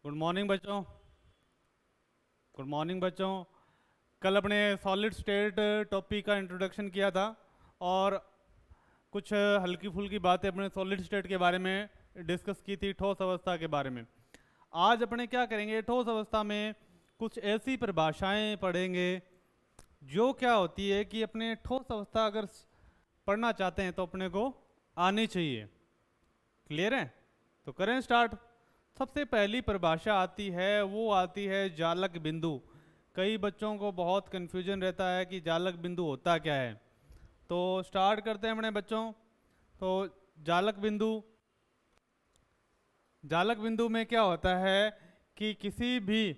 Good morning बच्चों। Good morning बच्चों। कल अपने सॉलिड स्टेट टॉपिक का इंट्रोडक्शन किया था और कुछ हल्की फुल्की बातें अपने सॉलिड स्टेट के बारे में डिस्कस की थी, ठोस अवस्था के बारे में। आज अपने क्या करेंगे, ठोस अवस्था में कुछ ऐसी परिभाषाएं पढ़ेंगे जो क्या होती है कि अपने ठोस अवस्था अगर पढ़ना चाहते हैं तो अपने को आनी चाहिए। क्लियर है? तो करें स्टार्ट। सबसे पहली परिभाषा आती है, वो आती है जालक बिंदु। कई बच्चों को बहुत कन्फ्यूजन रहता है कि जालक बिंदु होता क्या है। तो स्टार्ट करते हैं अपने बच्चों। तो जालक बिंदु में क्या होता है कि किसी भी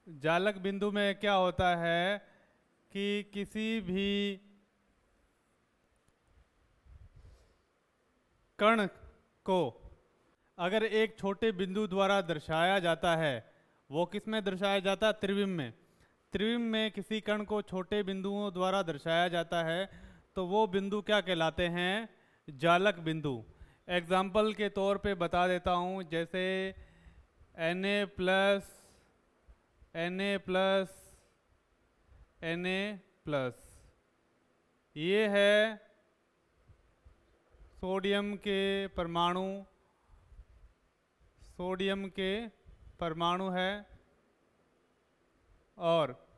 जालक बिंदु में क्या होता है कि किसी भी कण को अगर एक छोटे बिंदु द्वारा दर्शाया जाता है, वो किस में दर्शाया जाता है? त्रिविम में। त्रिविम में किसी कण को छोटे बिंदुओं द्वारा दर्शाया जाता है तो वो बिंदु क्या कहलाते हैं? जालक बिंदु। एग्जाम्पल के तौर पे बता देता हूँ, जैसे Na प्लस Na प्लस ये है सोडियम के परमाणु है। और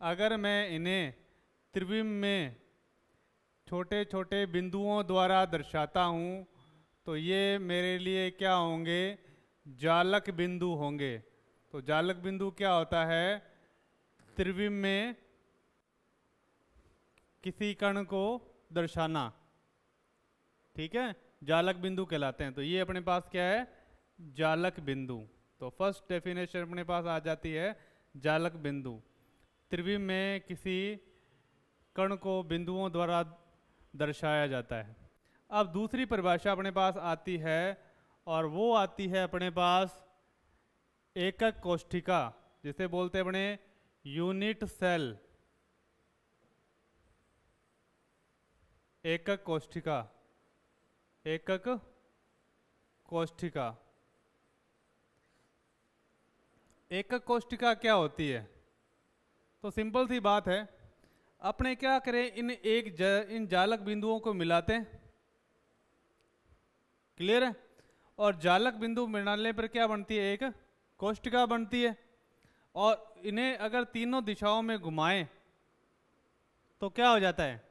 अगर मैं इन्हें त्रिविम में छोटे छोटे बिंदुओं द्वारा दर्शाता हूँ तो ये मेरे लिए क्या होंगे? जालक बिंदु होंगे। तो जालक बिंदु क्या होता है? त्रिविम में किसी कण को दर्शाना। ठीक है, जालक बिंदु कहलाते हैं। तो ये अपने पास क्या है? जालक बिंदु। तो फर्स्ट डेफिनेशन अपने पास आ जाती है जालक बिंदु। त्रिविम में किसी कण को बिंदुओं द्वारा दर्शाया जाता है। अब दूसरी परिभाषा अपने पास आती है और वो आती है अपने पास एकक कोष्ठिका, जिसे बोलते हैं अपने यूनिट सेल। एकक कोष्ठिका। एकक कोष्ठिका। एकक कोष्ठिका क्या होती है? तो सिंपल सी बात है, अपने क्या करें, इन जालक बिंदुओं को मिलाते हैं। क्लियर है? और जालक बिंदु मिलाने पर क्या बनती है? एक कोष्ठिका बनती है। और इन्हें अगर तीनों दिशाओं में घुमाएं तो क्या हो जाता है?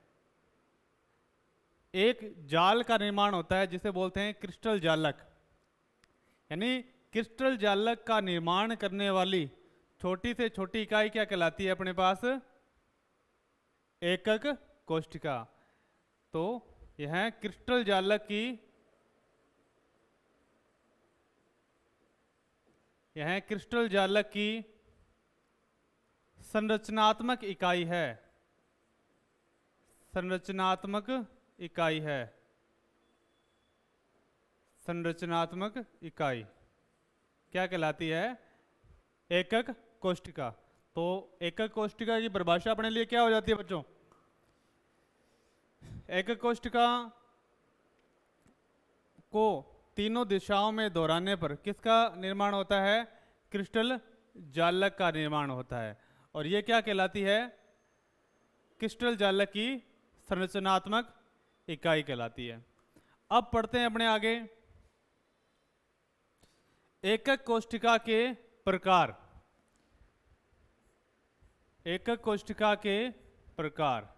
एक जाल का निर्माण होता है जिसे बोलते हैं क्रिस्टल जालक। यानी क्रिस्टल जालक का निर्माण करने वाली छोटी से छोटी इकाई क्या कहलाती है अपने पास? एकक कोष्ठिका। तो यह क्रिस्टल जालक की संरचनात्मक इकाई है। संरचनात्मक इकाई क्या कहलाती है? एकक कोष्ठिका। तो एकक कोष्ठिका की परिभाषा अपने लिए क्या हो जाती है बच्चों? एकक कोष्ठिका को तीनों दिशाओं में दोहराने पर किसका निर्माण होता है? क्रिस्टल जालक का निर्माण होता है। और ये क्या कहलाती है? क्रिस्टल जालक की संरचनात्मक इकाई कहलाती है। अब पढ़ते हैं अपने आगे एकक कोष्ठिका के प्रकार। एकक कोष्ठिका के प्रकार।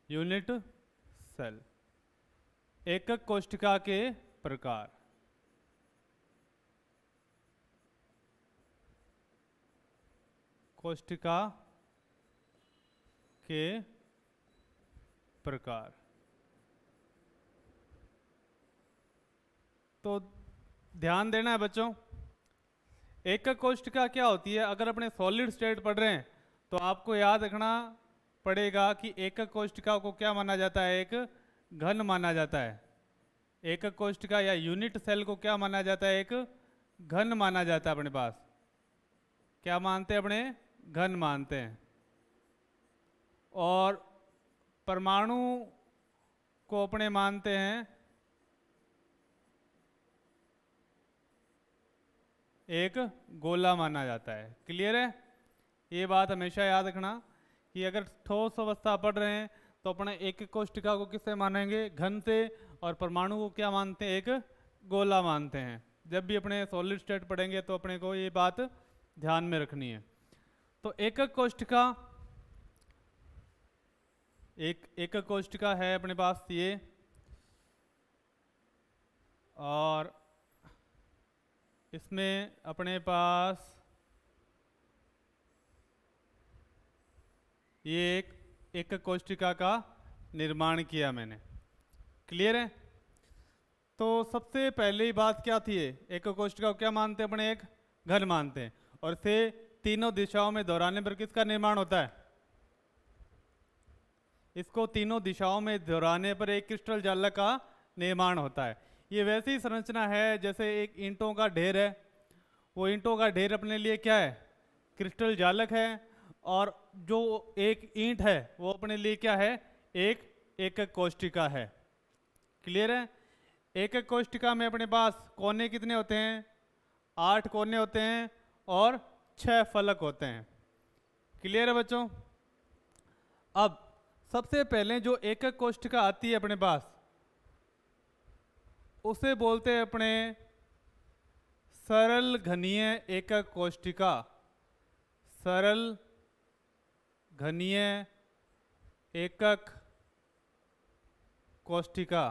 Unit cell. एकक कोष्ठिका के प्रकार। कोष्ठिका के प्रकार। तो ध्यान देना है बच्चों, एकक कोष्ठिका क्या होती है? अगर अपने सॉलिड स्टेट पढ़ रहे हैं तो आपको याद रखना पड़ेगा कि एकक कोष्ठिका को क्या माना जाता है? एक घन माना जाता है। एकक कोष्ठिका या यूनिट सेल को क्या माना जाता है? एक घन माना जाता है अपने पास। क्या मानते हैं अपने, घन मानते हैं। और परमाणु को अपने मानते हैं एक गोला माना जाता है। क्लियर है? ये बात हमेशा याद रखना कि अगर ठोस अवस्था पढ़ रहे हैं तो अपने एक कोष्ठिका को किससे मानेंगे, घन से, और परमाणु को क्या मानते हैं, एक गोला मानते हैं। जब भी अपने सॉलिड स्टेट पढ़ेंगे तो अपने को ये बात ध्यान में रखनी है। तो एकक कोष्ठिका, एकक कोष्ठिका है अपने पास ये, और इसमें अपने पास ये एकक कोष्ठिका का निर्माण किया मैंने। क्लियर है? तो सबसे पहली बात क्या थी, एकक कोष्ठिका को क्या मानते हैं अपने, एक घन मानते हैं, और इसे तीनों दिशाओं में दोहराने पर किसका निर्माण होता है, इसको तीनों दिशाओं में दोहराने पर एक क्रिस्टल जालक का निर्माण होता है। ये वैसी संरचना है जैसे एक ईंटों का ढेर है, वो ईंटों का ढेर अपने लिए क्या है, क्रिस्टल जालक है, और जो एक ईंट है वो अपने लिए क्या है, एक एकक कोष्ठिका है। क्लियर है? एकक कोष्ठिका में अपने पास कोने कितने होते हैं, 8 कोने होते हैं और 6 फलक होते हैं। क्लियर है बच्चों? अब सबसे पहले जो एकक कोष्ठिका आती है अपने पास, उसे बोलते हैं अपने सरल घनीय एकक कोष्ठिका। सरल घनीय एकक कोष्ठिका,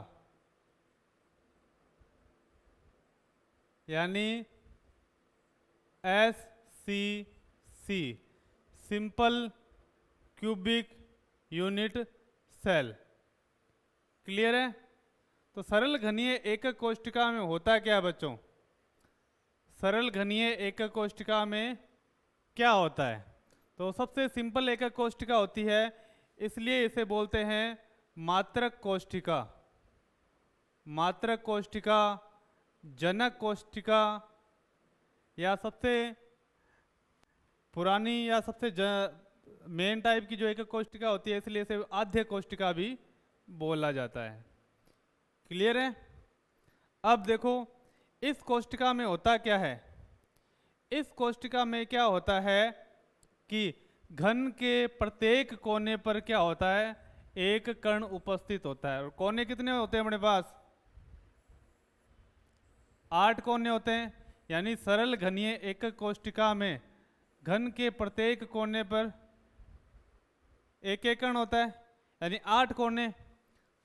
यानी SCC, simple cubic unit cell. Clear है? तो सरल घनीय एकक कोष्ठिका में होता क्या बच्चों, सरल घनीय एकक कोष्ठिका में क्या होता है, तो सबसे सिंपल एकक कोष्ठिका होती है, इसलिए इसे बोलते हैं मात्रक कोष्ठिका। मात्रक कोष्ठिका, जनक कोष्ठिका, या सबसे पुरानी या सबसे मेन टाइप की जो एकक कोष्ठिका होती है, इसलिए इसे आद्य कोष्ठिका भी बोला जाता है। क्लियर है? अब देखो इस कोष्ठिका में होता क्या है, इस कोष्ठिका में क्या होता है कि घन के प्रत्येक कोने पर क्या होता है, एक कण उपस्थित होता है। और कोने कितने होते हैं अपने पास, 8 कोने होते हैं, यानी सरल घनीय एकक कोष्ठिका में घन के प्रत्येक कोने पर एक एक कण होता है, यानी 8 कोने,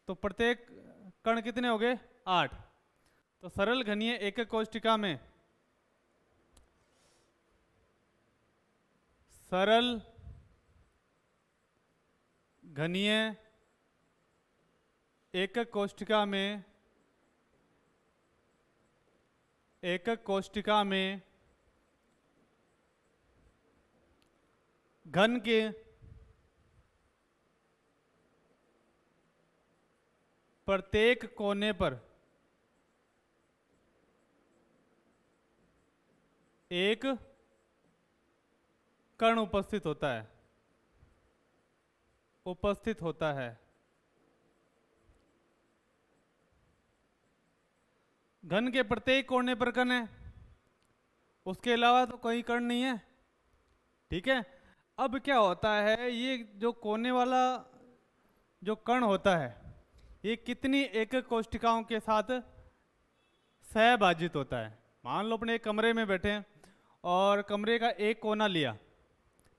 तो प्रत्येक कण कितने हो गए, 8। तो सरल घनीय एकक कोष्ठिका में सरल घनीय एकक कोष्ठिका में, एकक कोष्ठिका में घन के प्रत्येक कोने पर एक कण उपस्थित होता है, उपस्थित होता है। घन के प्रत्येक कोने पर कण है, उसके अलावा तो कोई कण नहीं है। ठीक है? अब क्या होता है, ये जो कोने वाला जो कण होता है, ये कितनी एकक कोष्ठिकाओं के साथ सहभाजित होता है। मान लो अपने एक कमरे में बैठे हैं और कमरे का एक कोना लिया,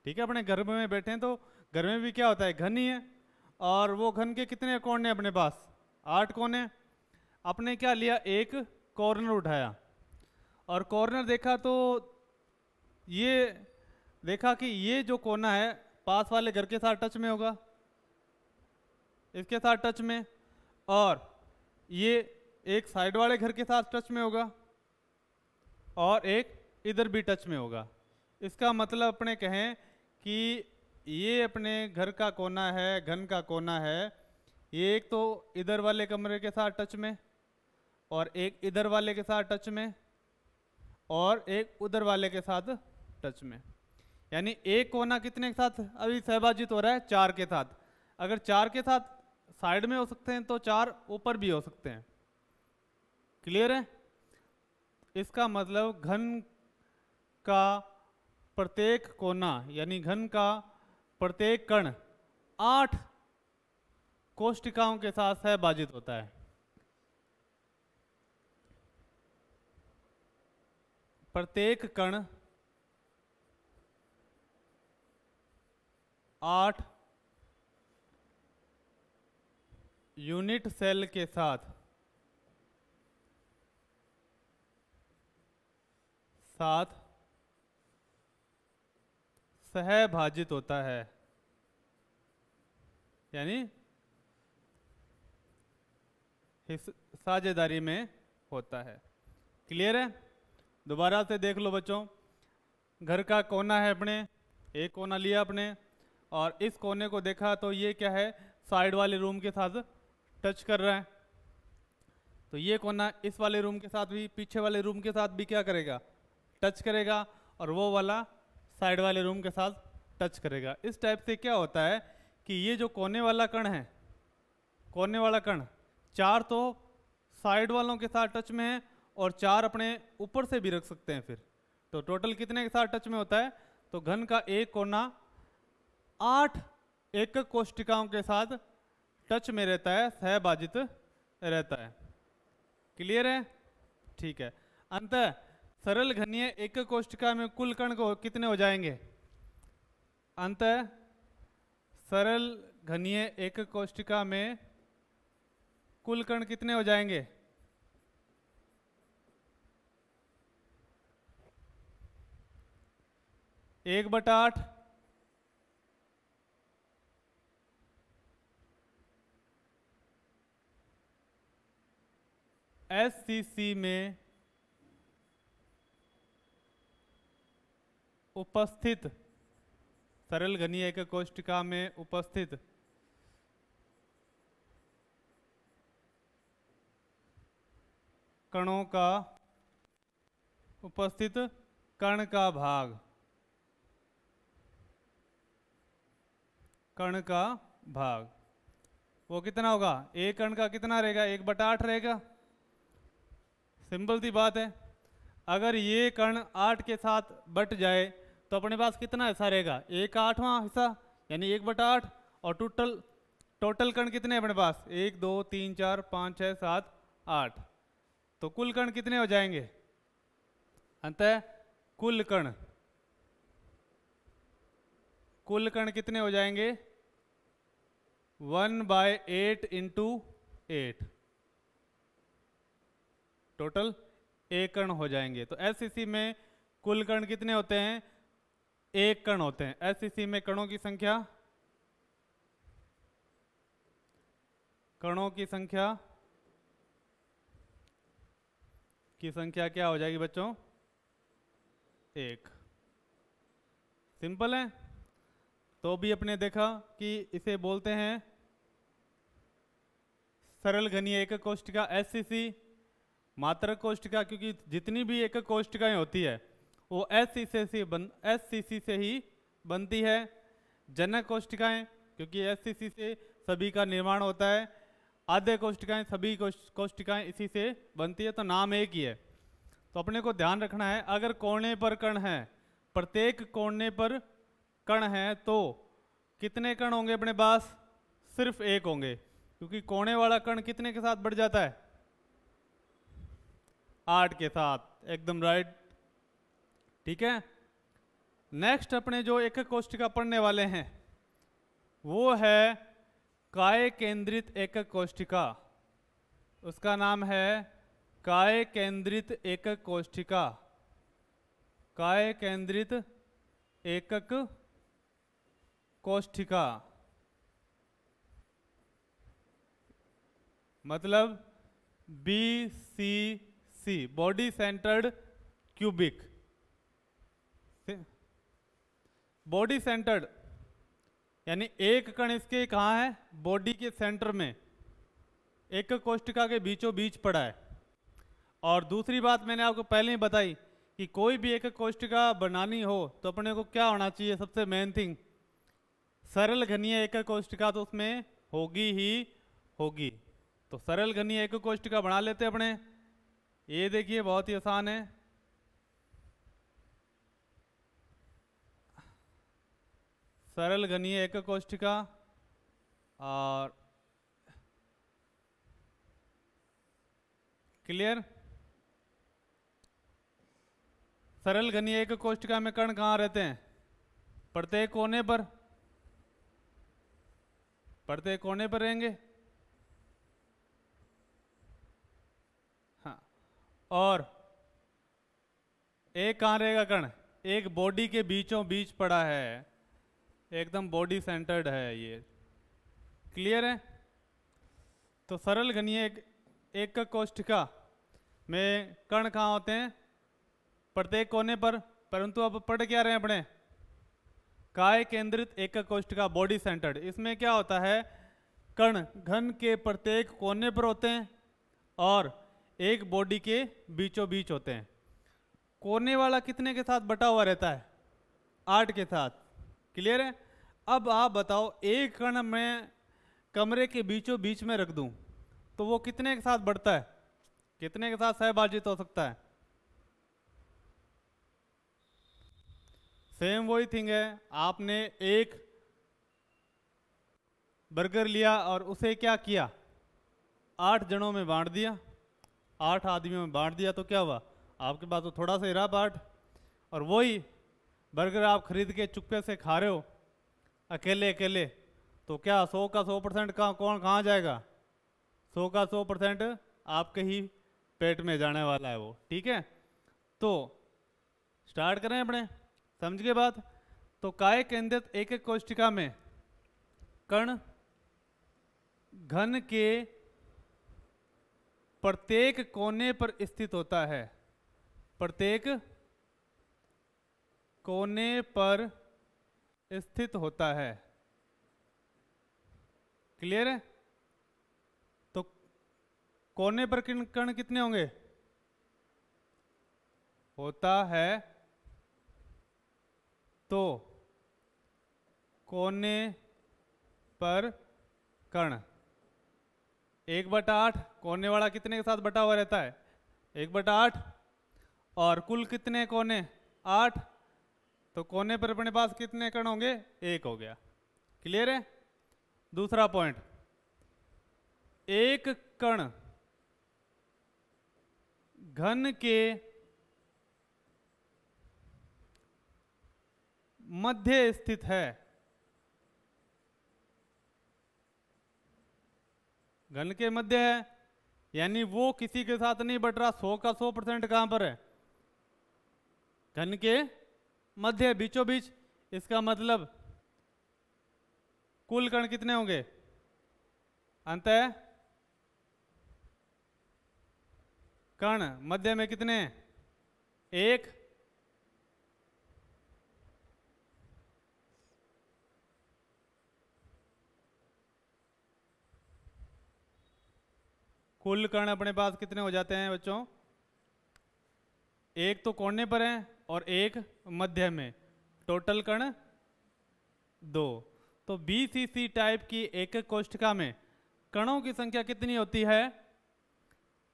ठीक है, अपने घर में बैठे हैं, तो घर में भी क्या होता है, घन ही है, और वो घन के कितने कोने अपने पास, 8 कोने। आपने क्या लिया, एक कॉर्नर उठाया और कॉर्नर देखा, तो ये देखा कि ये जो कोना है पास वाले घर के साथ टच में होगा, इसके साथ टच में, और ये एक साइड वाले घर के साथ टच में होगा, और एक इधर भी टच में होगा। इसका मतलब अपने कहें कि ये अपने घर का कोना है, घन का कोना है, ये एक तो इधर वाले कमरे के साथ टच में, और एक इधर वाले के साथ टच में, और एक उधर वाले के साथ टच में। यानी एक कोना कितने के साथ अभी सहभाजित हो रहा है? 4 के साथ। अगर 4 के साथ साइड में हो सकते हैं तो 4 ऊपर भी हो सकते हैं। क्लियर है? इसका मतलब घन का प्रत्येक कोना यानी घन का प्रत्येक कण 8 कोष्टिकाओं के साथ सहभाजित होता है। प्रत्येक कण 8 यूनिट सेल के साथ सहभाजित होता है, यानी साझेदारी में होता है। क्लियर है? दोबारा से देख लो बच्चों, घर का कोना है अपने, एक कोना लिया अपने और इस कोने को देखा तो ये क्या है? साइड वाले रूम के साथ टच कर रहा है। तो ये कोना इस वाले रूम के साथ भी, पीछे वाले रूम के साथ भी क्या करेगा? टच करेगा, और वो वाला साइड वाले रूम के साथ टच करेगा। इस टाइप से क्या होता है कि ये जो कोने वाला कण है, कोने वाला कण 4 तो साइड वालों के साथ टच में है और 4 अपने ऊपर से भी रख सकते हैं। फिर तो टोटल कितने के साथ टच में होता है? तो घन का एक कोना 8 एकक कोष्टिकाओं के साथ टच में रहता है, सहभाजित रहता है। क्लियर है? ठीक है। अंततः सरल घनीय एकक कोष्टिका में कुल कण को कितने हो जाएंगे? अंततः सरल घनीय एकक कोष्टिका में कुल कण कितने हो जाएंगे? 1/8। SCC में उपस्थित, सरल घनीय एकक कोष्टिका में उपस्थित कणों का, उपस्थित कण का भाग, कण का भाग वो कितना होगा? एक कण का कितना रहेगा? 1/8 रहेगा। सिंपल सी बात है। अगर ये कण 8 के साथ बट जाए तो अपने पास कितना हिस्सा रहेगा? 1/8वां हिस्सा, यानी 1/8। और टोटल कण कितने अपने पास? 1 2 3 4 5 6 7 8। तो कुल कण कितने हो जाएंगे? अंततः कुल कण कितने हो जाएंगे? 1/8 × 8। टोटल 1 कण हो जाएंगे। तो SCC में कुल कण कितने होते हैं? 1 कण होते हैं। SCC में कणों की संख्या, क्या हो जाएगी बच्चों? 1। सिंपल है। तो भी अपने देखा कि इसे बोलते हैं सरल घनीय एकक कोष्टिका SCC। मात्रक कोष्टिका, क्योंकि जितनी भी एकक कोष्टिकाएं होती है वो SCC से ही बनती है। जनक कोष्टिकाएं, क्योंकि SCC से सभी का निर्माण होता है। आद्य कोष्टिकाएं, सभी कोष्टिकाएं इसी से बनती है, तो नाम एक ही है। तो अपने को ध्यान रखना है, अगर कोने पर कण है, प्रत्येक कोने पर कण है, तो कितने कण होंगे अपने पास? सिर्फ 1 होंगे, क्योंकि कोने वाला कण कितने के साथ बढ़ जाता है? 8 के साथ। एकदम राइट। ठीक है। नेक्स्ट अपने जो एकक कोष्टिका पढ़ने वाले हैं वो है काय केंद्रित एकक कोष्टिका। उसका नाम है काय केंद्रित एकक कोष्टिका। काय केंद्रित एकक कोष्टिका मतलब BCC, body centred cubic. Body centred यानी एक कण इसके कहाँ है? बॉडी के सेंटर में, एकक कोष्टिका के बीचों बीच पड़ा है। और दूसरी बात मैंने आपको पहले ही बताई कि कोई भी एक कोष्टिका बनानी हो तो अपने को क्या होना चाहिए, सबसे मेन थिंग, सरल घनीय एक कोष्टिका तो उसमें होगी ही होगी। तो सरल घनीय एक कोष्टिका बना लेते अपने। ये देखिए बहुत ही आसान है। सरल घनीय एक कोष्टिका और क्लियर। सरल घनीय एक कोष्टिका में कण कहाँ रहते हैं, प्रत्येक कोने पर, प्रत्येक कोने पर रहेंगे। हाँ, और एक कहाँ रहेगा कण, एक बॉडी के बीचों बीच पड़ा है, एकदम बॉडी सेंटर्ड है ये। क्लियर है। तो सरल घनीय एक कोष्टिका में कण कहाँ होते हैं, प्रत्येक कोने पर। परंतु अब पढ़ क्या रहे हैं अपने, काय केंद्रित एक कोष्टिका, बॉडी सेंटर्ड। इसमें क्या होता है, कण घन के प्रत्येक कोने पर होते हैं और एक बॉडी के बीचों बीच होते हैं। कोने वाला कितने के साथ बटा हुआ रहता है, 8 के साथ। क्लियर है। अब आप बताओ, एक कण मैं कमरे के बीचों बीच में रख दूं तो वो कितने के साथ बढ़ता है, कितने के साथ सहभाजित हो सकता है। सेम वही थिंग है, आपने एक बर्गर लिया और उसे क्या किया, 8 जनों में बांट दिया, 8 आदमियों में बांट दिया, तो क्या हुआ, आपके पास तो थोड़ा सा ही रहा पार्ट। और वही बर्गर आप खरीद के चुपके से खा रहे हो अकेले अकेले, तो क्या 100 का 100% कौन कहाँ जाएगा, 100 का 100% आपके ही पेट में जाने वाला है वो। ठीक है, तो स्टार्ट करें अपने, समझ गए बात। तो काय केंद्रित एक एक कोष्टिका में कण घन के प्रत्येक कोने पर स्थित होता है, प्रत्येक कोने पर स्थित होता है। क्लियर है। तो कोने पर कण कितने होंगे, होता है तो कोने पर कण 1/8, कोने वाला कितने के साथ बटा हुआ रहता है, 1/8, और कुल कितने कोने, 8, तो कोने पर अपने पास कितने कण होंगे, 1 हो गया। क्लियर है। दूसरा पॉइंट, एक कण घन के मध्य स्थित है, घन के मध्य है, यानी वो किसी के साथ नहीं बट रहा, 100 का 100% कहां पर है, घन के मध्य, बीचों बीच। इसका मतलब कुल कण कितने होंगे, अंतः कण मध्य में कितने, 1, कुल कण अपने पास कितने हो जाते हैं बच्चों, 1 तो कोने पर है और 1 मध्य में, टोटल कण 2। तो बीसीसी टाइप की एक कोष्टिका में कणों की संख्या कितनी होती है,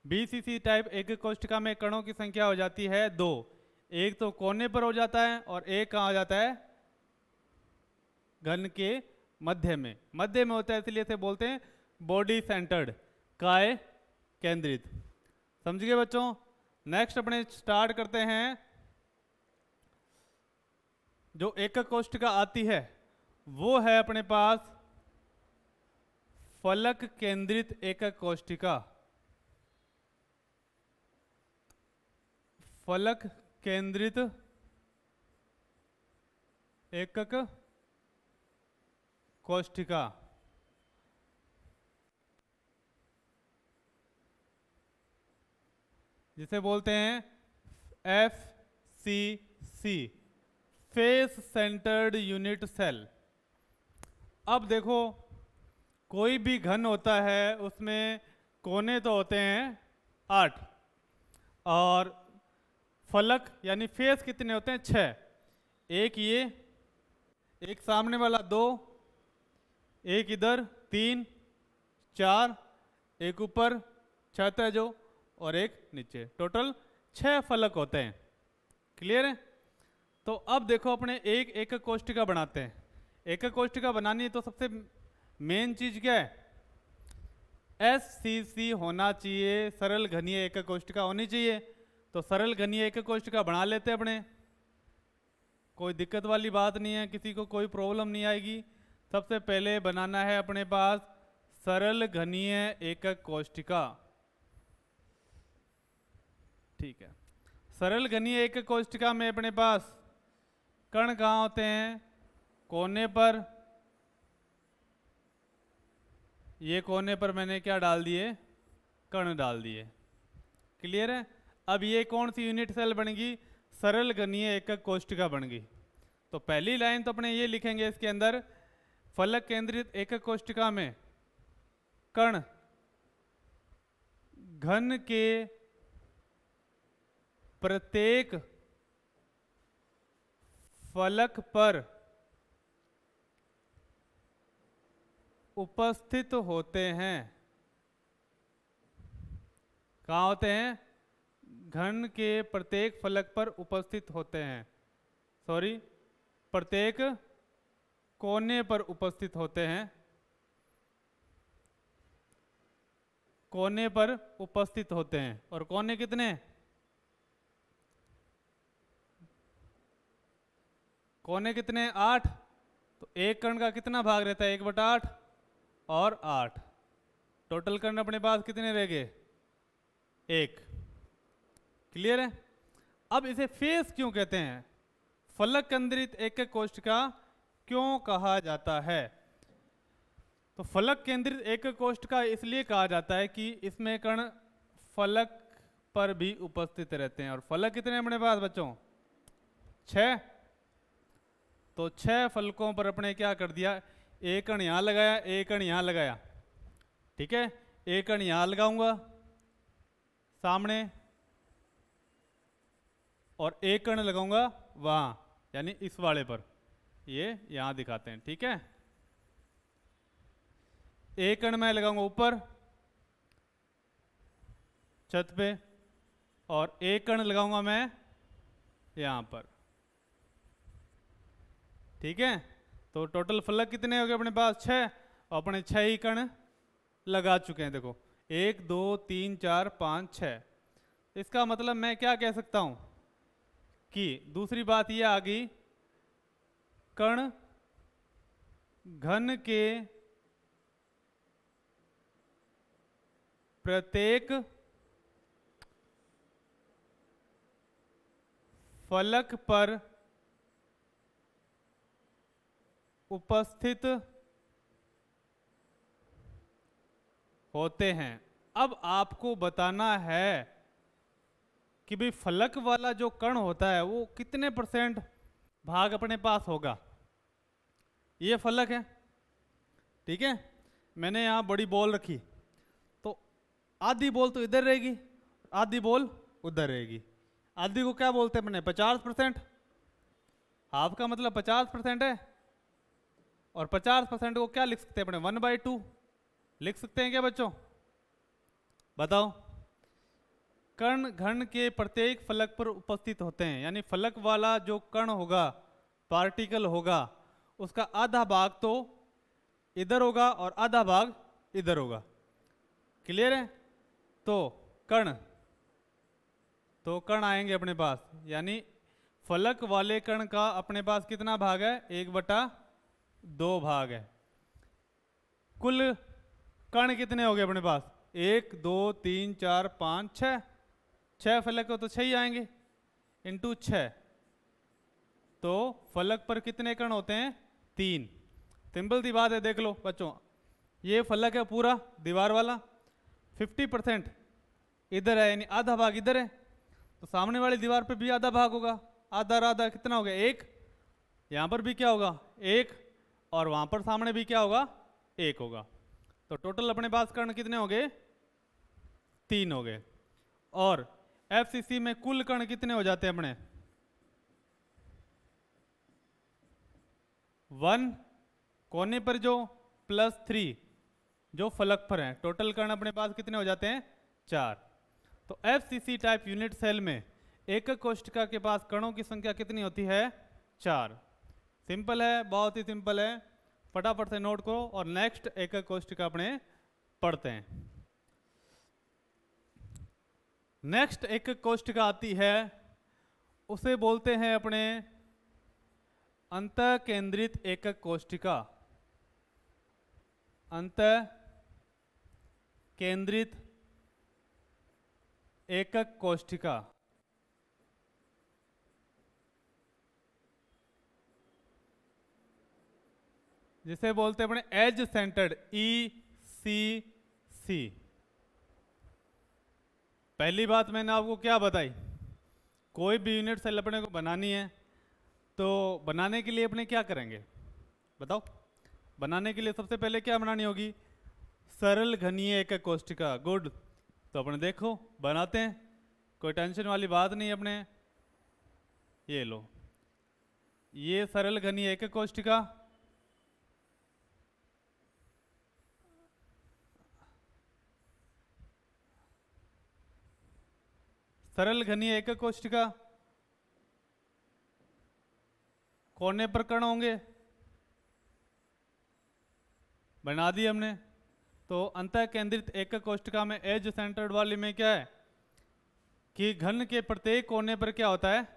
बीसीसी टाइप एक कोष्टिका में कणों की संख्या हो जाती है 2। एक तो कोने पर हो जाता है और एक कहाँ हो जाता है, घन के मध्य में, मध्य में होता है, इसलिए इसे बोलते हैं बॉडी सेंटर्ड, काय केंद्रित। समझ गए बच्चों। नेक्स्ट अपने स्टार्ट करते हैं, जो एकक कोष्टिका आती है वो है अपने पास फलक केंद्रित एकक कोष्टिका, फलक केंद्रित एकक कोष्टिका। जिसे बोलते हैं FCC, face centred unit cell. अब देखो, कोई भी घन होता है उसमें कोने तो होते हैं 8 और फलक यानी फेस कितने होते हैं? 6। एक ये, एक सामने वाला 2, एक इधर 3, 4, एक ऊपर छत है जो, और एक नीचे। टोटल 6 फलक होते हैं। क्लियर है? तो अब देखो अपने एक एकक कोष्ठिका बनाते हैं। एकक कोष्ठिका बनानी है तो सबसे मेन चीज क्या है? SCC होना चाहिए, सरल घनीय एकक कोष्ठिका होनी चाहिए। तो सरल घनीय एकक कोष्ठिका बना लेते हैं अपने, कोई दिक्कत वाली बात नहीं है, किसी को कोई प्रॉब्लम नहीं आएगी। सबसे पहले बनाना है अपने पास सरल घनीय एकक कोष्ठिका। ठीक है, सरल घनीय एकक कोष्ठिका में अपने पास कण कहाँ होते हैं? कोने पर। ये कोने पर मैंने क्या डाल दिए? कण डाल दिए। क्लियर है? अब ये कौन सी यूनिट सेल बनेगी? सरल घनीय एकक कोष्ठिका बन गई। तो पहली लाइन तो अपने ये लिखेंगे इसके अंदर, फलक केंद्रित एकक कोष्ठिका में कण घन के प्रत्येक फलक पर उपस्थित होते हैं। कहाँ होते हैं? घन के प्रत्येक फलक पर उपस्थित होते हैं। सॉरी, प्रत्येक कोने पर उपस्थित होते हैं। कोने पर उपस्थित होते हैं। और कोने कितने? कोने कितने? 8। तो एक कण का कितना भाग रहता है? 1/8 और 8। टोटल कण अपने पास कितने रह गए? 1। क्लियर है? अब इसे फेस क्यों कहते हैं? फलक केंद्रित एकक कोष्ठिका क्यों कहा जाता है? तो फलक केंद्रित एकक कोष्ठिका इसलिए कहा जाता है कि इसमें कण फलक पर भी उपस्थित रहते हैं। और फलक कितने अपने पास बच्चों? 6। तो 6 फलकों पर अपने क्या कर दिया? एक कण यहां लगाया, एक कण यहां लगाया। ठीक है, एक कण यहां लगाऊंगा सामने, और एक कण लगाऊंगा वहां, यानी इस वाले पर। ये यहां दिखाते हैं। ठीक है, एक कण मैं लगाऊंगा ऊपर छत पे, और एक कण लगाऊंगा मैं यहां पर। ठीक है, तो टोटल फलक कितने हो गए अपने पास? 6। और अपने 6 ही कण लगा चुके हैं। देखो 1 2 3 4 5 6। इसका मतलब मैं क्या कह सकता हूं कि दूसरी बात यह आ गई, कण घन के प्रत्येक फलक पर उपस्थित होते हैं। अब आपको बताना है कि भाई फलक वाला जो कण होता है वो कितने % भाग अपने पास होगा। ये फलक है, ठीक है। मैंने यहाँ बड़ी बॉल रखी, तो आधी बॉल तो इधर रहेगी, आधी बॉल उधर रहेगी। आधी को क्या बोलते हैं अपने? 50%। हाफ का मतलब 50% है, और 50% को क्या लिख सकते हैं अपने? 1/2 लिख सकते हैं क्या बच्चों? बताओ। कण घन के प्रत्येक फलक पर उपस्थित होते हैं, यानी फलक वाला जो कण होगा, पार्टिकल होगा, उसका आधा भाग तो इधर होगा और आधा भाग इधर होगा। क्लियर है? तो कण आएंगे अपने पास, यानी फलक वाले कण का अपने पास कितना भाग है? 1/2 भाग है। कुल कण कितने हो गए अपने पास? 1 2 3 4 5 6। 6 फलक हो तो 6 ही आएंगे, इंटू 6। तो फलक पर कितने कण होते हैं? 3। सिंपल सी बात है, देख लो बच्चों, ये फलक है पूरा दीवार वाला, 50% इधर है, यानी आधा भाग इधर है। तो सामने वाली दीवार पे भी आधा भाग होगा, आधा आधा कितना हो गया? 1। यहां पर भी क्या होगा? 1। और वहां पर सामने भी क्या होगा? 1 होगा। तो टोटल अपने पास कण कितने हो गए? 3 हो गए। और FCC में कुल कण कितने हो जाते हैं अपने? 1 कोने पर जो +3 जो फलक पर है, टोटल कण अपने पास कितने हो जाते हैं? 4। तो FCC टाइप यूनिट सेल में एकक कोशिका के पास कणों की संख्या कितनी होती है? 4। सिंपल है, बहुत ही सिंपल है, फटाफट से नोट करो और नेक्स्ट एकक कोशिका अपने पढ़ते हैं। नेक्स्ट एकक कोशिका आती है, उसे बोलते हैं अपने अंतः केंद्रित एकक कोशिका। अंतः केंद्रित एकक कोशिका, जिसे बोलते हैं अपने एज सेंटर्ड, ECC। पहली बात मैंने आपको क्या बताई, कोई भी यूनिट सेल अपने को बनानी है तो बनाने के लिए अपने क्या करेंगे बताओ? बनाने के लिए सबसे पहले क्या बनानी होगी? सरल घनीय एकक कोशिका। गुड, तो अपने देखो बनाते हैं, कोई टेंशन वाली बात नहीं अपने। ये लो, ये सरल घनीय एकक कोशिका, सरल घनीय एकक कोशिका, कोने पर कण होंगे, बना दी हमने। तो अंतः केंद्रित एकक कोशिका में एज सेंटर्ड वाली में क्या है कि घन के प्रत्येक कोने पर क्या होता है?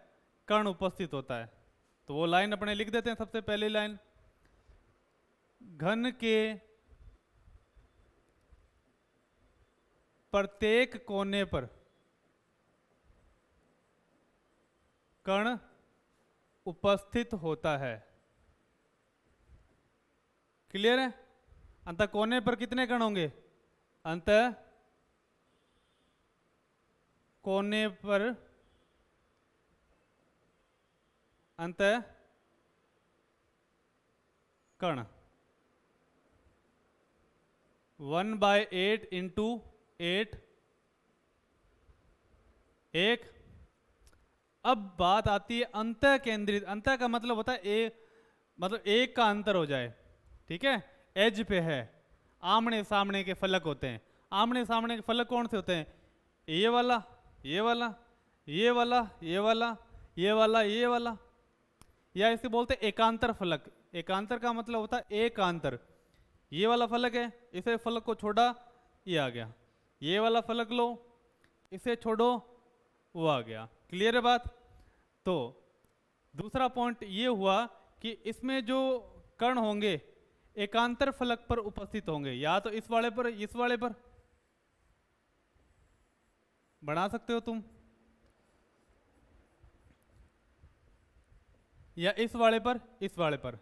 कण उपस्थित होता है। तो वो लाइन अपने लिख देते हैं, सबसे पहली लाइन, घन के प्रत्येक कोने पर कण उपस्थित होता है। क्लियर है? अंतः कोने पर कितने कण होंगे? अंतः कोने पर अंतः कण 1/8 इंटू 8 एक। अब बात आती है अंतः केंद्रित। अंतः का मतलब होता है मतलब एक का अंतर हो जाए, ठीक है? एज पे है, आमने सामने के फलक होते हैं। आमने सामने के फलक कौन से होते हैं? ये वाला, ये वाला, ये वाला, ये वाला, ये वाला, ये वाला, या इसे बोलते हैं एकांतर फलक। एकांतर का मतलब होता है एकांतर। ये वाला फलक है, इसे फलक को छोड़ा, ये आ गया। ये वाला फलक लो, इसे छोड़ो, वो आ गया। क्लियर है बात? तो दूसरा पॉइंट ये हुआ कि इसमें जो कण होंगे एकांतर फलक पर उपस्थित होंगे, या तो इस वाले पर, इस वाले पर बना सकते हो तुम, या इस वाले पर, इस वाले पर।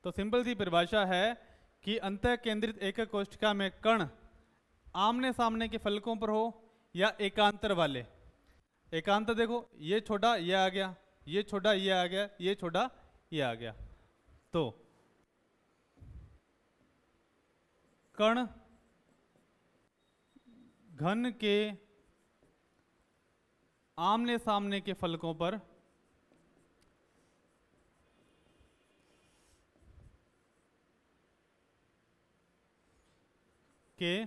तो सिंपल सी परिभाषा है कि अंतः केंद्रित एकक कोशिका में कण आमने सामने के फलकों पर हो या एकांतर वाले। एकांतर देखो, ये छोटा ये आ गया, ये छोटा ये आ गया, ये छोटा ये आ गया। तो कण घन के आमने सामने के फलकों पर के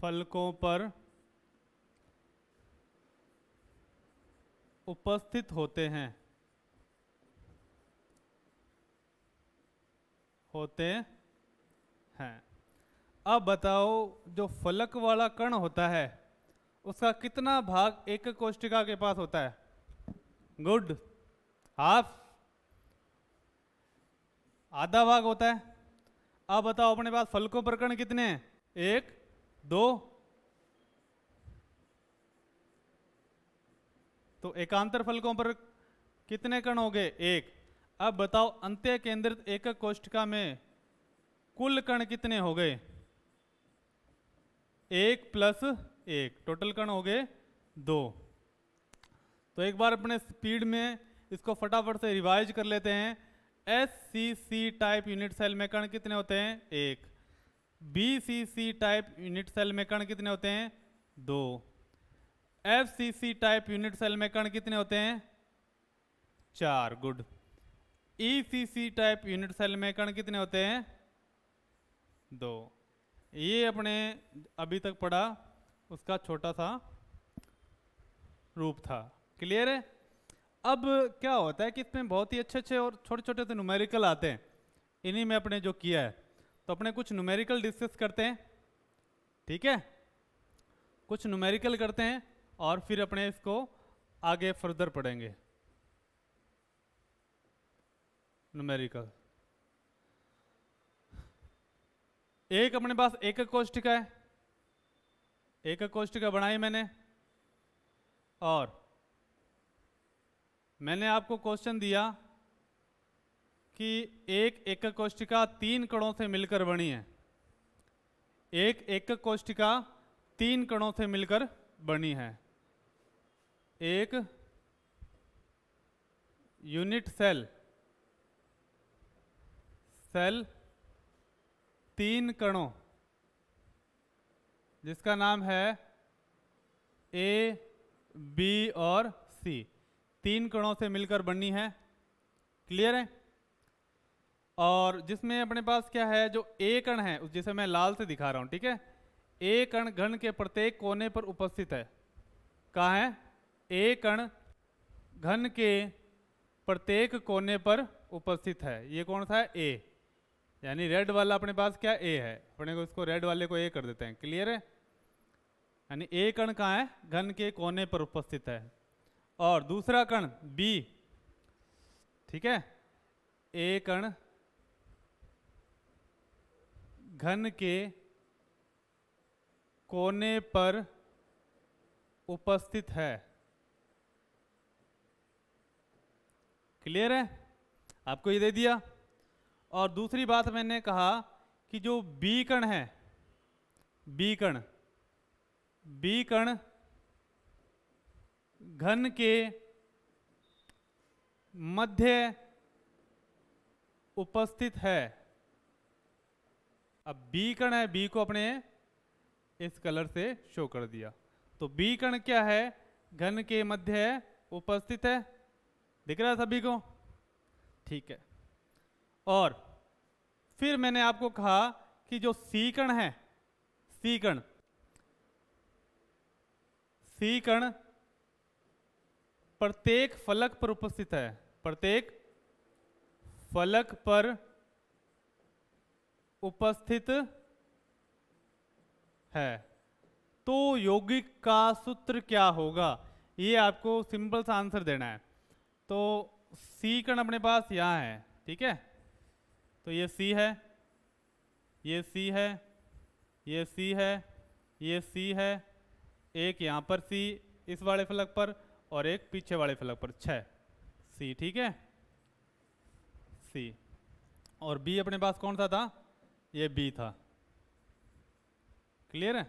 फलकों पर उपस्थित होते हैं, अब बताओ जो फलक वाला कण होता है उसका कितना भाग एकक कोशिका के पास होता है? गुड, हाफ, आधा भाग होता है। अब बताओ अपने पास फलकों पर कण कितने हैं? 1 2। तो एकांतर फलकों पर कितने कण हो गए? 1। अब बताओ अंत्य केंद्रित एकक कोशिका में कुल कण कितने हो गए? 1 + 1, टोटल कण हो गए 2। तो एक बार अपने स्पीड में इसको फटाफट से रिवाइज कर लेते हैं। SCC टाइप यूनिट सेल में कण कितने होते हैं? 1। BCC टाइप यूनिट सेल में कण कितने होते हैं? 2। FCC टाइप यूनिट सेल में कण कितने होते हैं? 4। Good. ECC type unit cell में कण कितने होते हैं? 2। ये अपने अभी तक पढ़ा उसका छोटा सा रूप था। क्लियर है? अब क्या होता है कि इसमें बहुत ही अच्छे अच्छे और छोटे छोटे से न्यूमेरिकल आते हैं, इन्हीं में अपने जो किया है, तो अपने कुछ न्यूमेरिकल डिस्कस करते हैं। ठीक है, कुछ न्यूमेरिकल करते हैं और फिर अपने इसको आगे फर्दर पढ़ेंगे। न्यूमेरिकल एक अपने पास एकक कोष्ठिका है, एकक कोष्ठिका बनाई मैंने, और मैंने आपको क्वेश्चन दिया कि एक एकक कोष्ठिका 3 कणों से मिलकर बनी है। एक एकक कोष्ठिका 3 कणों से मिलकर बनी है। एक यूनिट सेल 3 कणों जिसका नाम है A, B और C, 3 कणों से मिलकर बनी है। क्लियर है? और जिसमें अपने पास क्या है, जो A कण है उस जिसे मैं लाल से दिखा रहा हूं, ठीक है, A कण घन के प्रत्येक कोने पर उपस्थित है। कहाँ है? A कण घन के प्रत्येक कोने पर उपस्थित है। ये कौन सा है? A, यानी रेड वाला अपने पास क्या A है, अपने को इसको रेड वाले को A कर देते हैं। क्लियर है? यानी A कण कहाँ है? घन के कोने पर उपस्थित है। और दूसरा कण B, ठीक है, A कण घन के कोने पर उपस्थित है। क्लियर है? आपको ये दे दिया। और दूसरी बात मैंने कहा कि जो B कण है, B कण घन के मध्य उपस्थित है। अब B कण है, B को अपने इस कलर से शो कर दिया। तो B कण क्या है? घन के मध्य उपस्थित है। दिख रहा है सभी को? ठीक है। और फिर मैंने आपको कहा कि जो C कण है, C कण प्रत्येक फलक पर उपस्थित है। प्रत्येक फलक पर उपस्थित है। तो यौगिक का सूत्र क्या होगा, ये आपको सिंपल सा आंसर देना है। तो C कण अपने पास यहाँ है, ठीक है, तो ये C है, ये C है, ये C है, ये C है, एक यहाँ पर C इस वाले फलक पर और एक पीछे वाले फलक पर, 6 C, ठीक है, C। और B अपने पास कौन सा था? ये B था। क्लियर है?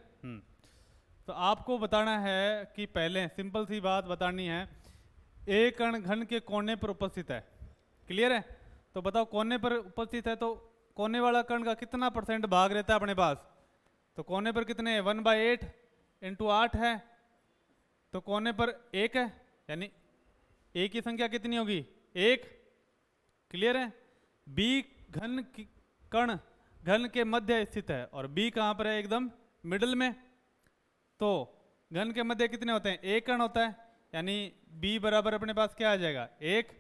तो आपको बताना है कि पहले सिंपल सी बात बतानी है, A कण घन के कोने पर उपस्थित है। क्लियर है? तो बताओ कोने पर उपस्थित है तो कोने वाला कण का कितना % भाग रहता है अपने पास? तो कोने पर कितने? 1/8 इंटू 8 है, तो कोने पर 1 है, यानी A की संख्या कितनी होगी? 1। क्लियर है? B कण घन के मध्य स्थित है और B कहाँ पर है? एकदम मिडल में। तो घन के मध्य कितने होते हैं? 1 कण होता है, यानी B बराबर अपने पास क्या आ जाएगा? 1।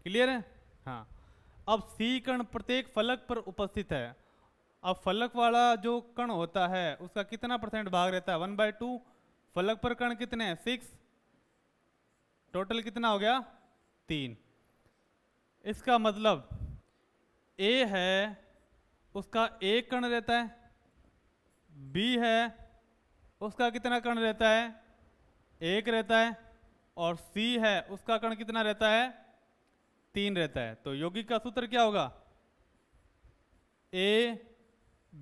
क्लियर है? हाँ। अब C कण प्रत्येक फलक पर उपस्थित है। अब फलक वाला जो कण होता है उसका कितना % भाग रहता है? 1/2। फलक पर कण कितने हैं? 6। टोटल कितना हो गया? 3। इसका मतलब A है उसका 1 कण रहता है, B है उसका कितना कण रहता है? 1 रहता है, और C है उसका कण कितना रहता है? 3 रहता है। तो यौगिक का सूत्र क्या होगा? A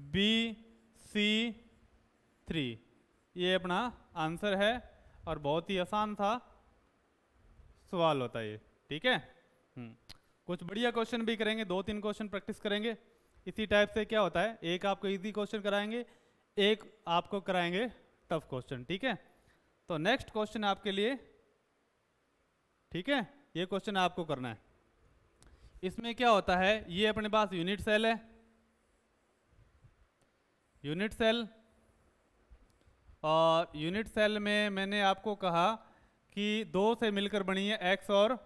B C 3। ये अपना आंसर है और बहुत ही आसान था सवाल होता है ये। ठीक है? कुछ बढ़िया क्वेश्चन भी करेंगे, 2-3 क्वेश्चन प्रैक्टिस करेंगे, इसी टाइप से क्या होता है, एक आपको इजी क्वेश्चन कराएंगे, एक आपको कराएंगे टफ क्वेश्चन, ठीक है। तो नेक्स्ट क्वेश्चन आपके लिए, ठीक है, ये क्वेश्चन आपको करना है। इसमें क्या होता है, ये अपने पास यूनिट सेल है, यूनिट सेल, और यूनिट सेल में मैंने आपको कहा कि दो से मिलकर बनी है, एक्स और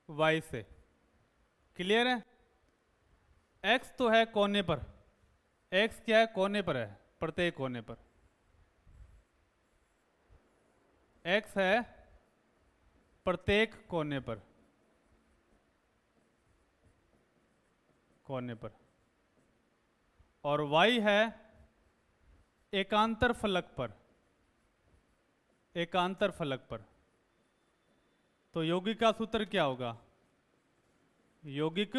वाई से। क्लियर है? एक्स तो है कोने पर, एक्स क्या है, कोने पर है, प्रत्येक कोने पर एक्स है, प्रत्येक कोने पर, कोने पर, और वाई है एकांतर फलक पर, एकांतर फलक पर। तो यौगिक का सूत्र क्या होगा, यौगिक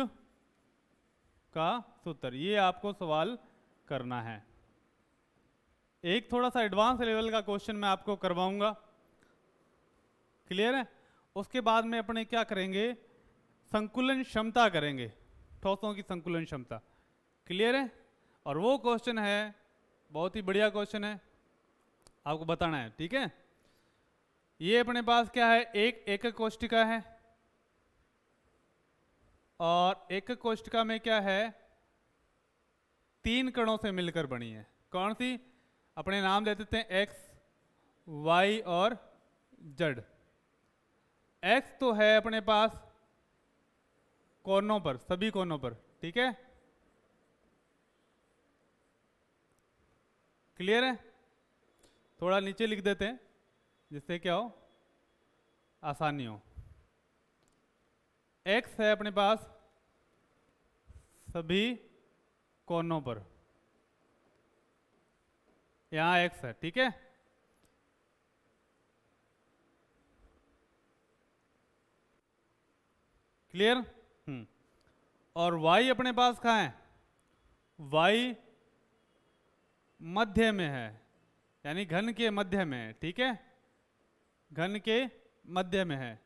का सूत्र, ये आपको सवाल करना है। एक थोड़ा सा एडवांस लेवल का क्वेश्चन मैं आपको करवाऊंगा, क्लियर है। उसके बाद में अपने क्या करेंगे, संकुलन क्षमता करेंगे, ठोसों की संकुलन क्षमता, क्लियर है। और वो क्वेश्चन है बहुत ही बढ़िया क्वेश्चन है, आपको बताना है, ठीक है। ये अपने पास क्या है, एक एकक कोष्टिका है, और एकक कोष्टिका में क्या है, 3 कणों से मिलकर बनी है। कौन सी, अपने नाम दे देते हैं एक्स, वाई और जेड। एक्स तो है अपने पास कोनों पर, सभी कोनों पर, ठीक है, क्लियर है। थोड़ा नीचे लिख देते हैं जिससे क्या हो, आसानी हो। एक्स है अपने पास सभी कोनों पर, यहां एक्स है, ठीक है। क्लियर। और y अपने पास कहाँ है, y मध्य में है, यानी घन के मध्य में है, ठीक है, घन के मध्य में है।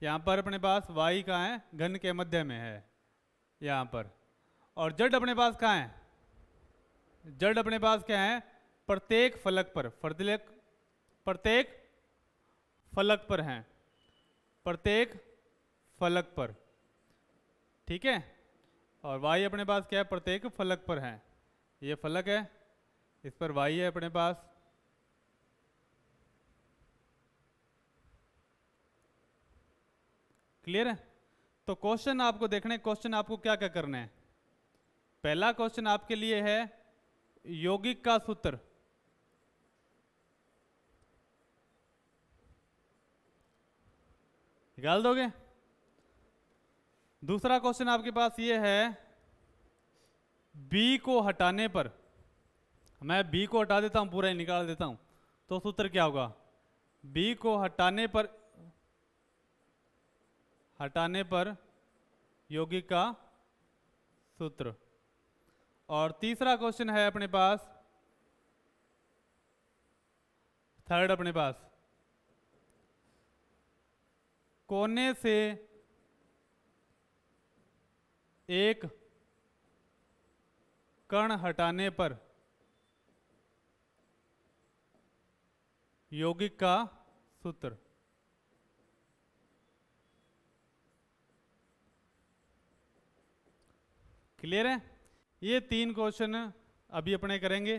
यहाँ पर अपने पास y कहाँ है, घन के मध्य में है यहाँ पर। और z अपने पास कहाँ है, z अपने पास क्या है, प्रत्येक फलक पर, प्रत्येक फलक पर है, प्रत्येक फलक पर, ठीक है। और y अपने पास क्या है, प्रत्येक फलक पर है, ये फलक है, इस पर y है अपने पास। क्लियर है। तो क्वेश्चन आपको देखने, क्वेश्चन आपको क्या क्या करना है। पहला क्वेश्चन आपके लिए है यौगिक का सूत्र, निकाल दोगे। दूसरा क्वेश्चन आपके पास ये है, बी को हटाने पर, मैं बी को हटा देता हूं, पूरा ही निकाल देता हूं, तो सूत्र क्या होगा, बी को हटाने पर यौगिक का सूत्र। और तीसरा क्वेश्चन है अपने पास, थर्ड अपने पास, कोने से एक कण हटाने पर यौगिक का सूत्र। क्लियर है। ये 3 क्वेश्चन अभी अपने करेंगे,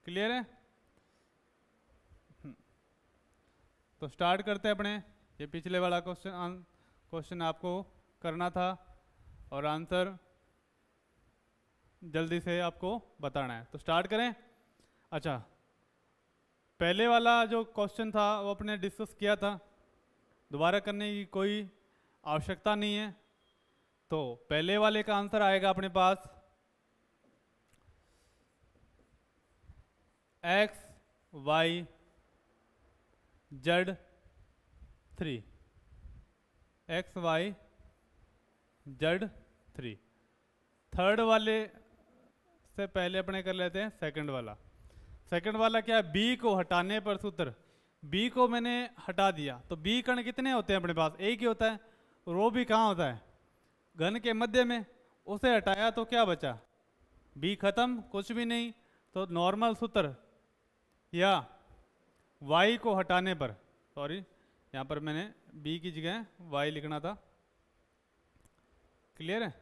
क्लियर है। तो स्टार्ट करते हैं अपने। ये पिछले वाला क्वेश्चन आपको करना था और आंसर जल्दी से आपको बताना है, तो स्टार्ट करें। अच्छा, पहले वाला जो क्वेश्चन था वो अपने डिस्कस किया था, दोबारा करने की कोई आवश्यकता नहीं है। तो पहले वाले का आंसर आएगा अपने पास X Y Z 3, X Y Z 3। Third वाले से पहले अपने कर लेते हैं सेकंड वाला। सेकंड वाला क्या है, बी को हटाने पर सूत्र। बी को मैंने हटा दिया, तो बी कण कितने होते हैं अपने पास, एक ही होता है। रो भी कहाँ होता है, घन के मध्य में, उसे हटाया तो क्या बचा, बी खत्म, कुछ भी नहीं। तो नॉर्मल सूत्र या y को हटाने पर, सॉरी यहाँ पर मैंने b की जगह y लिखना था, क्लियर है,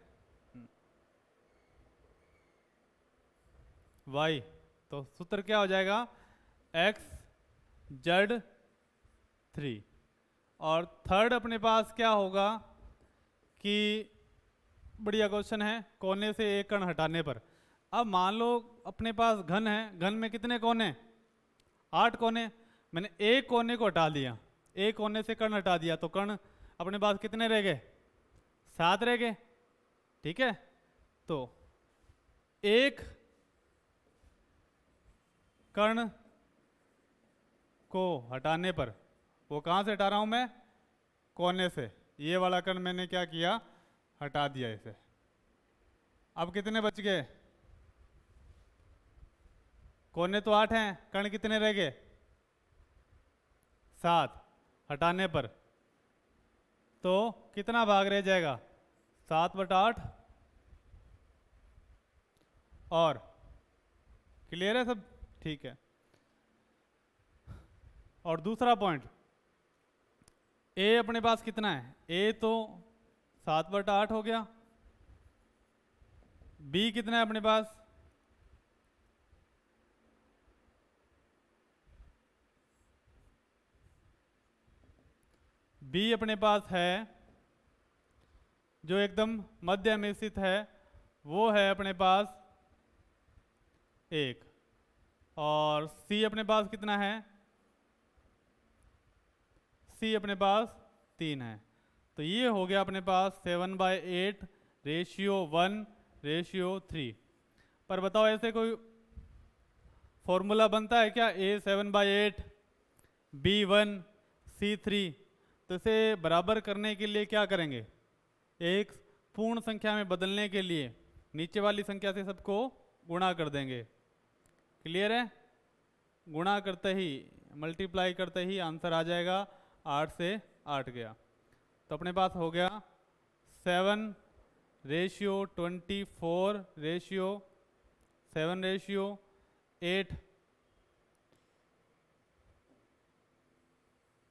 y, तो सूत्र क्या हो जाएगा, x z3। और थर्ड अपने पास क्या होगा कि बढ़िया क्वेश्चन है, कोने से एक कण हटाने पर। अब मान लो अपने पास घन है, घन में कितने कोने, 8 कोने, मैंने एक कोने को हटा दिया, एक कोने से कण हटा दिया, तो कण अपने पास कितने रह गए, 7 रह गए, ठीक है। तो एक कण को हटाने पर, वो कहाँ से हटा रहा हूं मैं, कोने से, ये वाला कण मैंने क्या किया, हटा दिया इसे। अब कितने बच गए, कोने तो 8 हैं, कण कितने रह गए, 7, हटाने पर तो कितना भाग रह जाएगा, 7/8। और क्लियर है सब, ठीक है। और दूसरा पॉइंट, ए अपने पास कितना है, ए तो 7/8 हो गया, बी कितना है अपने पास, बी अपने पास है जो एकदम मध्य में स्थित है, वो है अपने पास 1, और सी अपने पास कितना है, सी अपने पास 3 है। तो ये हो गया अपने पास 7/8 रेशियो 1 रेशियो 3। पर बताओ ऐसे कोई फॉर्मूला बनता है क्या, A 7/8 B 1 C 3? तो इसे बराबर करने के लिए क्या करेंगे, एक पूर्ण संख्या में बदलने के लिए नीचे वाली संख्या से सबको गुणा कर देंगे, क्लियर है। गुणा करते ही, मल्टीप्लाई करते ही आंसर आ जाएगा, 8 से 8 गया, तो अपने पास हो गया 7 रेशियो 24 रेशियो 7 रेशियो 8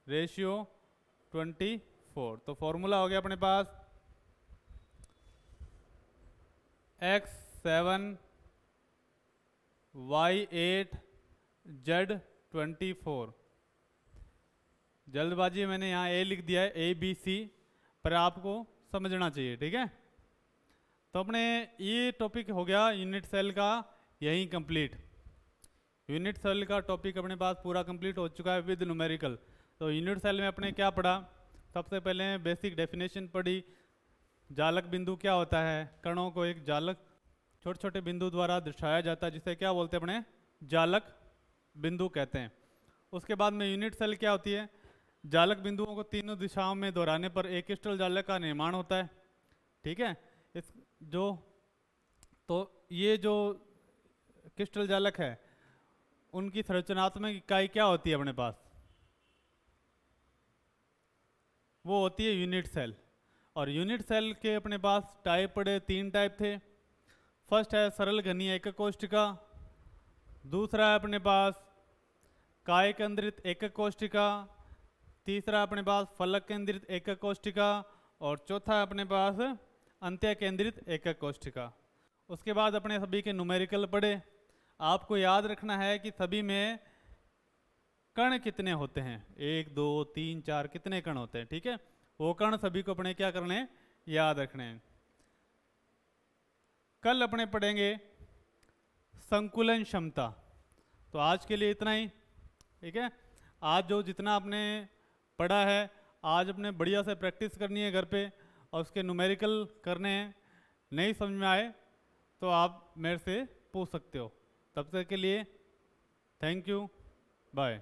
रेशियो 24। तो फॉर्मूला हो गया अपने पास x 7 y 8 z 24। जल्दबाजी मैंने यहाँ ए लिख दिया है, ABC, पर आपको समझना चाहिए, ठीक है। तो अपने ये टॉपिक हो गया यूनिट सेल का यही कंप्लीट। यूनिट सेल का टॉपिक अपने पास पूरा कंप्लीट हो चुका है विद न्यूमेरिकल। तो यूनिट सेल में अपने क्या पढ़ा, सबसे पहले बेसिक डेफिनेशन पढ़ी, जालक बिंदु क्या होता है, कणों को एक जालक छोटे छोटे बिंदु द्वारा दर्शाया जाता है, जिसे क्या बोलते हैं अपने, जालक बिंदु कहते हैं। उसके बाद में यूनिट सेल क्या होती है, जालक बिंदुओं को तीनों दिशाओं में दोहराने पर एक क्रिस्टल जालक का निर्माण होता है, ठीक है। इस जो तो ये जो क्रिस्टल जालक है उनकी संरचनात्मक इकाई क्या होती है अपने पास, वो होती है यूनिट सेल। और यूनिट सेल के अपने पास टाइप पड़े, 3 टाइप थे। फर्स्ट है सरल घनीय एकक कोशिका, दूसरा है अपने पास काय केंद्रित एकक कोशिका, तीसरा अपने पास फलक केंद्रित एकक कोशिका, और चौथा है अपने पास अंत्य केंद्रित एकक कोशिका। उसके बाद अपने सभी के न्यूमेरिकल पढ़े। आपको याद रखना है कि सभी में कण कितने होते हैं, 1 2 3 4 कितने कण होते हैं, ठीक है। वो कण सभी को अपने क्या करने हैं, याद रखने हैं। कल अपने पढ़ेंगे संकुलन क्षमता। तो आज के लिए इतना ही, ठीक है। आज जो जितना आपने पढ़ा है, आज अपने बढ़िया से प्रैक्टिस करनी है घर पे, और उसके न्यूमेरिकल करने हैं। नहीं समझ में आए तो आप मेरे से पूछ सकते हो। तब तक के लिए थैंक यू, बाय।